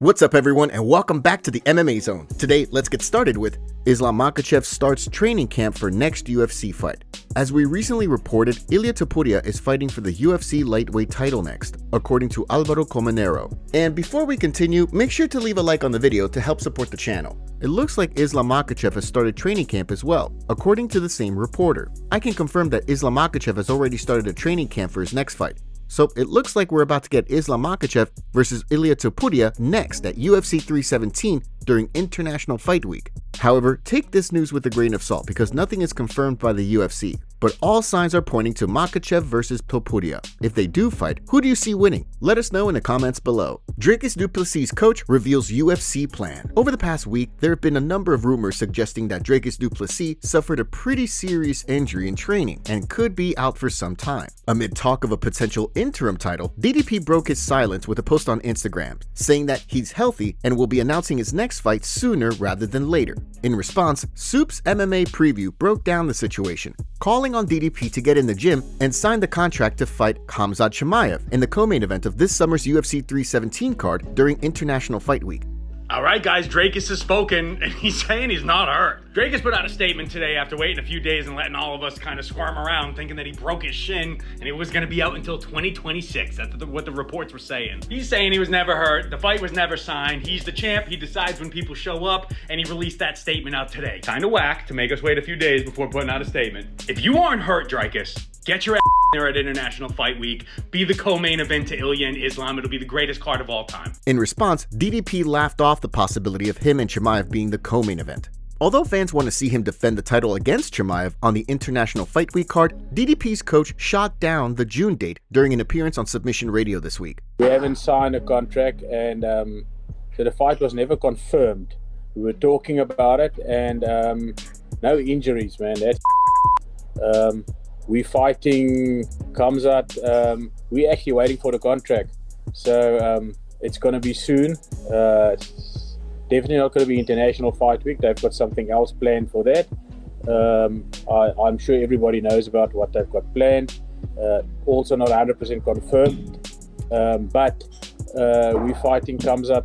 What's up everyone and welcome back to the MMA Zone. Today, let's get started with Islam Makhachev starts training camp for next UFC fight. As we recently reported, Ilia Topuria is fighting for the UFC lightweight title next, according to Alvaro Colmenero. And before we continue, make sure to leave a like on the video to help support the channel. It looks like Islam Makhachev has started training camp as well, according to the same reporter. I can confirm that Islam Makhachev has already started a training camp for his next fight. So it looks like we're about to get Islam Makhachev versus Ilia Topuria next at UFC 317 during International Fight Week. However, take this news with a grain of salt because nothing is confirmed by the UFC, but all signs are pointing to Makhachev versus Topuria. If they do fight, who do you see winning? Let us know in the comments below. Dricus du Plessis' coach reveals UFC plan. Over the past week, there have been a number of rumors suggesting that Dricus du Plessis suffered a pretty serious injury in training and could be out for some time. Amid talk of a potential interim title, DDP broke his silence with a post on Instagram, saying that he's healthy and will be announcing his next fight sooner rather than later. In response, Soup's MMA preview broke down the situation, calling on DDP to get in the gym and sign the contract to fight Khamzat Chimaev in the co-main event of this summer's UFC 317 card during International Fight Week. All right, guys, Dricus has spoken, and he's saying he's not hurt. Dricus put out a statement today after waiting a few days and letting all of us kind of squirm around, thinking that he broke his shin and it was going to be out until 2026. That's what the reports were saying. He's saying he was never hurt. The fight was never signed. He's the champ. He decides when people show up, and he released that statement out today. Kind of whack to make us wait a few days before putting out a statement. If you aren't hurt, Dricus, get your ass there at International Fight Week. Be the co-main event to Ilia and Islam. It'll be the greatest card of all time. In response, DDP laughed off the possibility of him and Chimaev being the co-main event. Although fans want to see him defend the title against Chimaev on the International Fight Week card, DDP's coach shot down the June date during an appearance on Submission Radio this week. We haven't signed a contract, and so the fight was never confirmed. We were talking about it, and no injuries, man. That's we fighting Khamzat. We're actually waiting for the contract, so it's going to be soon. It's definitely not going to be International Fight Week. They've got something else planned for that. I'm sure everybody knows about what they've got planned. Also not 100% confirmed, but we're fighting Khamzat.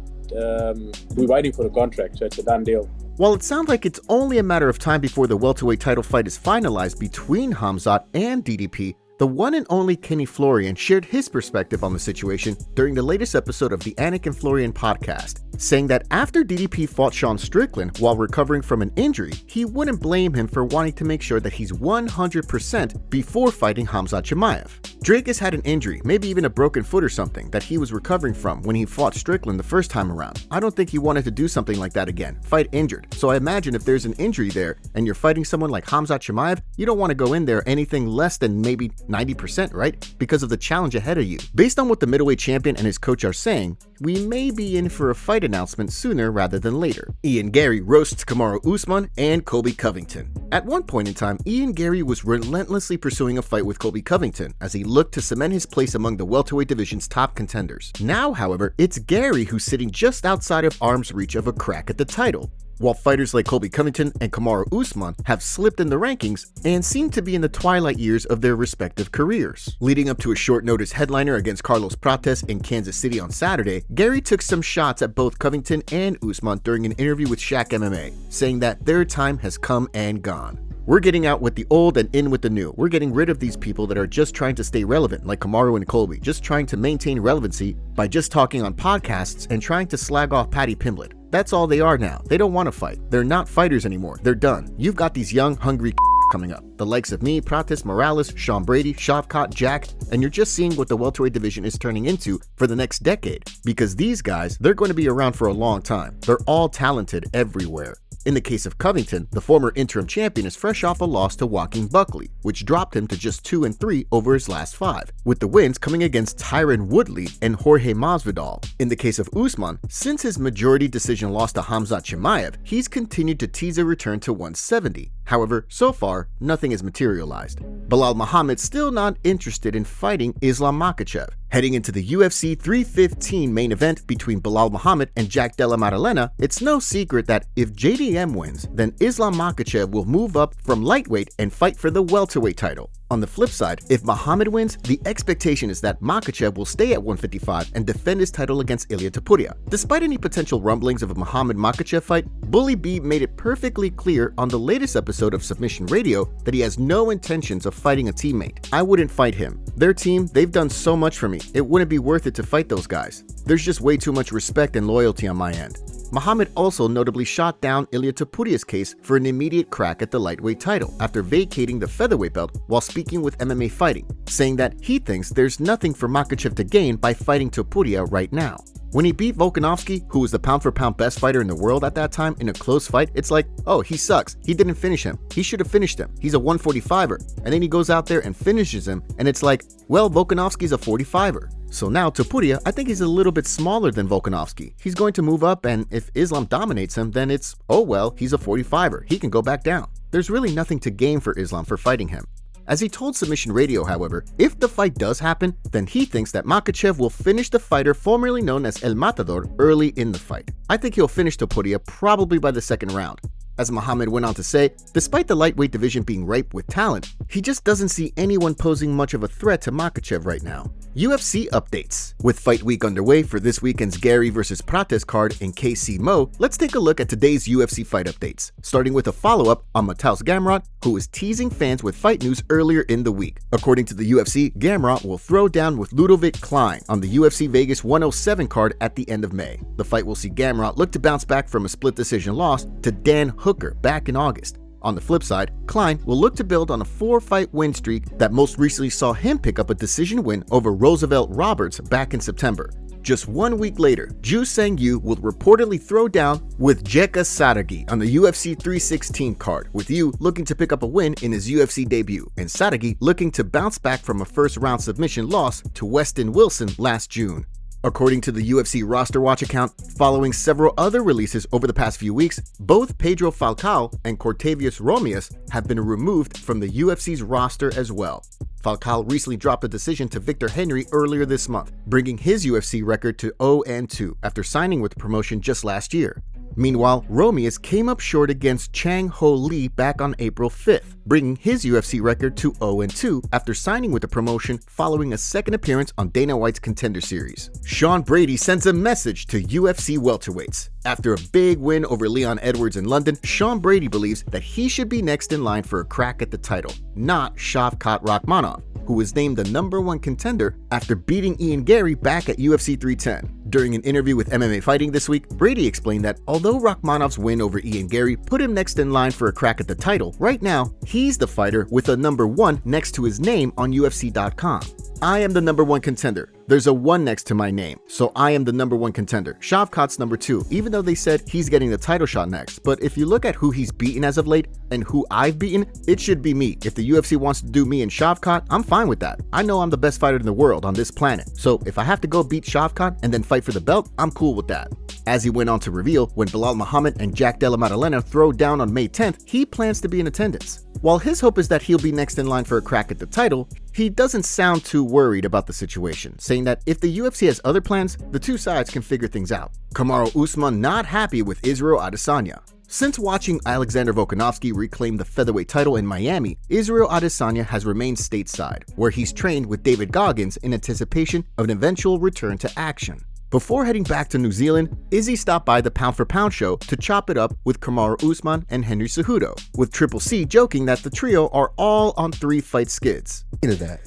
We're waiting for the contract, so it's a done deal. While it sounds like it's only a matter of time before the welterweight title fight is finalized between Khamzat and DDP, the one and only Kenny Florian shared his perspective on the situation during the latest episode of the Anik and Florian podcast, saying that after DDP fought Sean Strickland while recovering from an injury, he wouldn't blame him for wanting to make sure that he's 100% before fighting Khamzat Chimaev. Dricus had an injury, maybe even a broken foot or something, that he was recovering from when he fought Strickland the first time around. I don't think he wanted to do something like that again, fight injured. So I imagine if there's an injury there and you're fighting someone like Khamzat Chimaev, you don't want to go in there anything less than maybe 90%, right? Because of the challenge ahead of you. Based on what the middleweight champion and his coach are saying, we may be in for a fight announcement sooner rather than later. Ian Garry roasts Kamaru Usman and Colby Covington. At one point in time, Ian Garry was relentlessly pursuing a fight with Colby Covington as he looked to cement his place among the welterweight division's top contenders. Now, however, it's Garry who's sitting just outside of arm's reach of a crack at the title. While fighters like Colby Covington and Kamaru Usman have slipped in the rankings and seem to be in the twilight years of their respective careers. Leading up to a short notice headliner against Carlos Prates in Kansas City on Saturday, Garry took some shots at both Covington and Usman during an interview with Shaq MMA, saying that their time has come and gone. We're getting out with the old and in with the new. We're getting rid of these people that are just trying to stay relevant, like Kamaru and Colby, just trying to maintain relevancy by just talking on podcasts and trying to slag off Paddy Pimblett. That's all they are now. They don't want to fight. They're not fighters anymore. They're done. You've got these young, hungry coming up. The likes of me, Prates, Morales, Sean Brady, Shavkat, Jack, and you're just seeing what the welterweight division is turning into for the next decade. Because these guys, they're going to be around for a long time. They're all talented everywhere. In the case of Covington, the former interim champion is fresh off a loss to Joaquin Buckley, which dropped him to just 2-3 over his last 5, with the wins coming against Tyron Woodley and Jorge Masvidal. In the case of Usman, since his majority decision loss to Khamzat Chimaev, he's continued to tease a return to 170. However, so far, nothing has materialized. Belal Muhammad's still not interested in fighting Islam Makhachev. Heading into the UFC 315 main event between Belal Muhammad and Jack Della Maddalena, it's no secret that if JDM wins, then Islam Makhachev will move up from lightweight and fight for the welterweight title. On the flip side, if Muhammad wins, the expectation is that Makhachev will stay at 155 and defend his title against Ilia Topuria. Despite any potential rumblings of a Muhammad-Makhachev fight, Bully B made it perfectly clear on the latest episode of Submission Radio that he has no intentions of fighting a teammate. I wouldn't fight him. Their team, they've done so much for me, it wouldn't be worth it to fight those guys. There's just way too much respect and loyalty on my end. Muhammad also notably shot down Ilia Topuria's case for an immediate crack at the lightweight title after vacating the featherweight belt while speaking with MMA Fighting, saying that he thinks there's nothing for Makhachev to gain by fighting Topuria right now. When he beat Volkanovski, who was the pound-for-pound best fighter in the world at that time, in a close fight, it's like, oh, he sucks. He didn't finish him. He should have finished him. He's a 145er. And then he goes out there and finishes him, and it's like, well, Volkanovski's a 45er. So now Topuria, I think he's a little bit smaller than Volkanovski. He's going to move up, and if Islam dominates him, then it's, oh well, he's a 45er. He can go back down. There's really nothing to gain for Islam for fighting him. As he told Submission Radio, however, if the fight does happen, then he thinks that Makhachev will finish the fighter formerly known as El Matador early in the fight. I think he'll finish Topuria probably by the second round. As Muhammad went on to say, despite the lightweight division being ripe with talent, he just doesn't see anyone posing much of a threat to Makhachev right now. UFC updates. With Fight Week underway for this weekend's Garry vs. Prates card in KC Mo, let's take a look at today's UFC fight updates, starting with a follow-up on Mateusz Gamrot, who was teasing fans with fight news earlier in the week. According to the UFC, Gamrot will throw down with Ludovic Klein on the UFC Vegas 107 card at the end of May. The fight will see Gamrot look to bounce back from a split decision loss to Dan Hooker back in August. On the flip side, Klein will look to build on a 4-fight win streak that most recently saw him pick up a decision win over Roosevelt Roberts back in September. Just 1 week later, Ju Sang Yu will reportedly throw down with Jeka Sadagi on the UFC 316 card, with Yu looking to pick up a win in his UFC debut, and Sadagi looking to bounce back from a first-round submission loss to Weston Wilson last June. According to the UFC Roster Watch account, following several other releases over the past few weeks, both Pedro Falcao and Cortavius Romias have been removed from the UFC's roster as well. Falcao recently dropped a decision to Victor Henry earlier this month, bringing his UFC record to 0-2 after signing with the promotion just last year. Meanwhile, Romias came up short against Chang Ho Lee back on April 5th, bringing his UFC record to 0-2 after signing with the promotion following a second appearance on Dana White's Contender Series. Sean Brady sends a message to UFC welterweights. After a big win over Leon Edwards in London, Sean Brady believes that he should be next in line for a crack at the title, not Shavkat Rakhmonov, who was named the #1 contender after beating Ian Garry back at UFC 310. During an interview with MMA Fighting this week, Brady explained that although Rakhmonov's win over Ian Garry put him next in line for a crack at the title, right now, he's the fighter with a #1 next to his name on UFC.com. I am the #1 contender. There's a 1 next to my name, so I am the #1 contender. Shavkat's #2, even though they said he's getting the title shot next. But if you look at who he's beaten as of late and who I've beaten, it should be me. If the UFC wants to do me and Shavkat, I'm fine with that. I know I'm the best fighter in the world on this planet, so if I have to go beat Shavkat and then fight for the belt, I'm cool with that. As he went on to reveal, when Belal Muhammad and Jack Della Maddalena throw down on May 10th, he plans to be in attendance. While his hope is that he'll be next in line for a crack at the title, he doesn't sound too worried about the situation, saying that if the UFC has other plans, the two sides can figure things out. Kamaru Usman not happy with Israel Adesanya. Since watching Alexander Volkanovski reclaim the featherweight title in Miami, Israel Adesanya has remained stateside, where he's trained with David Goggins in anticipation of an eventual return to action. Before heading back to New Zealand, Izzy stopped by the Pound for Pound show to chop it up with Kamaru Usman and Henry Cejudo, with Triple C joking that the trio are all on 3-fight skids.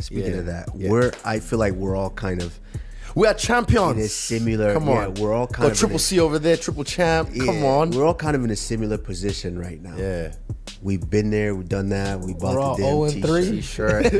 Speaking of that, I feel like we're all kind of we are champions. in a similar. Come on, we're all kind of Triple C over there, triple champ. Come on, we're all kind of in a similar position right now. Yeah, we've been there, we've done that. We bought we're all the damn 0-3. T-shirt.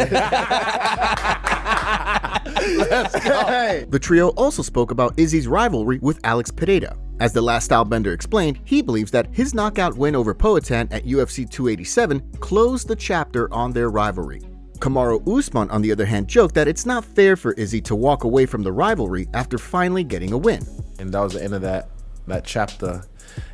Let's go. The trio also spoke about Izzy's rivalry with Alex Pereira. As the Last Stylebender explained, he believes that his knockout win over Poatan at UFC 287 closed the chapter on their rivalry. Kamaru Usman, on the other hand, joked that it's not fair for Izzy to walk away from the rivalry after finally getting a win. And that was the end of that chapter.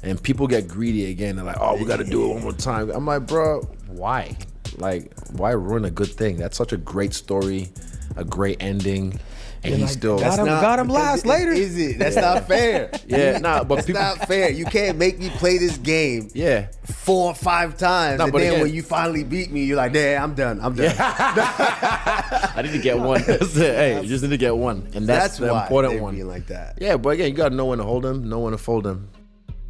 And people get greedy again. They're like, oh, we got to do it one more time. I'm like, bro, why? Like, why ruin a good thing? That's such a great story, a great ending. and he's still got him last later. Is it? That's not fair. Yeah, nah, but that's people, not fair. You can't make me play this game. Yeah. 4 or 5 times, No, and but then again, when you finally beat me, you're like, "Yeah, I'm done. I'm done." I need to get one. Hey, you just need to get one, and that's the why important they're one. being like that. Yeah, but again, you gotta know when to hold him, know when to fold him.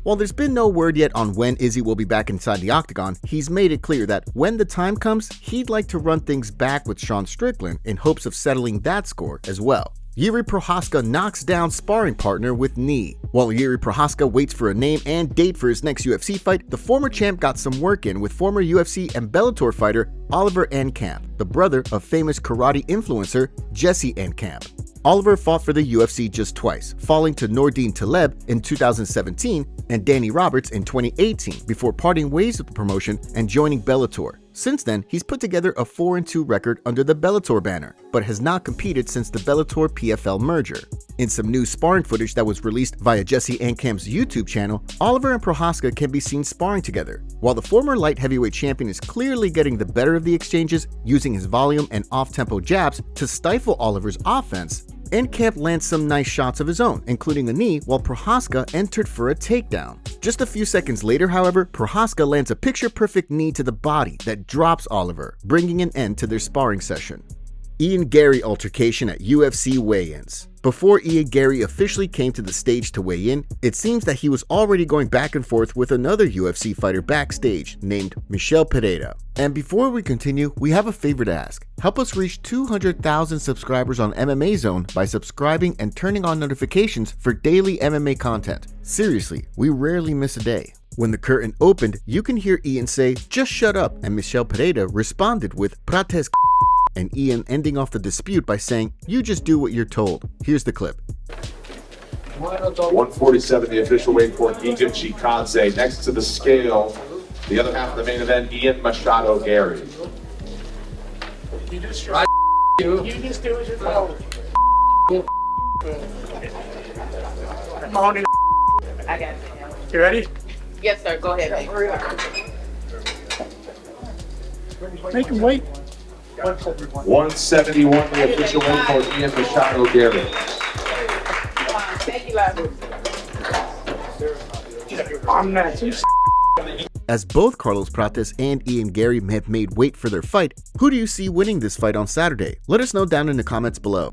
While there's been no word yet on when Izzy will be back inside the octagon, he's made it clear that when the time comes, he'd like to run things back with Sean Strickland in hopes of settling that score as well. Jiri Prochazka knocks down sparring partner with knee. While Jiri Prochazka waits for a name and date for his next UFC fight, the former champ got some work in with former UFC and Bellator fighter Oliver Enkamp, the brother of famous karate influencer Jesse Enkamp. Oliver fought for the UFC just twice, falling to Nordine Taleb in 2017 and Danny Roberts in 2018 before parting ways with the promotion and joining Bellator. Since then, he's put together a 4-2 record under the Bellator banner, but has not competed since the Bellator PFL merger. In some new sparring footage that was released via Jesse Enkamp's YouTube channel, Oliver and Prochazka can be seen sparring together. While the former light heavyweight champion is clearly getting the better of the exchanges, using his volume and off-tempo jabs to stifle Oliver's offense, Enkamp lands some nice shots of his own, including a knee, while Prochazka entered for a takedown. Just a few seconds later, however, Prochazka lands a picture-perfect knee to the body that drops Oliver, bringing an end to their sparring session. Ian Garry altercation at UFC weigh-ins. Before Ian Garry officially came to the stage to weigh in, it seems that he was already going back and forth with another UFC fighter backstage named Michel Pereira. And before we continue, we have a favor to ask. Help us reach 200,000 subscribers on MMA Zone by subscribing and turning on notifications for daily MMA content. Seriously, we rarely miss a day. When the curtain opened, you can hear Ian say, "Just shut up," and Michel Pereira responded with "Prates," and Ian ending off the dispute by saying, "You just do what you're told." Here's the clip. 147, the official weight for Egypt, Chikadze. Next to the scale, the other half of the main event, Ian Machado Garry. You just do as you're told. I'm owning. I got it. You ready? Yes, sir. Go ahead. Make him wait. 171, the official weight for Ian Machado Garry. Thank you, love. I'm not too. As both Carlos Prates and Ian Garry have made weight for their fight, who do you see winning this fight on Saturday? Let us know down in the comments below.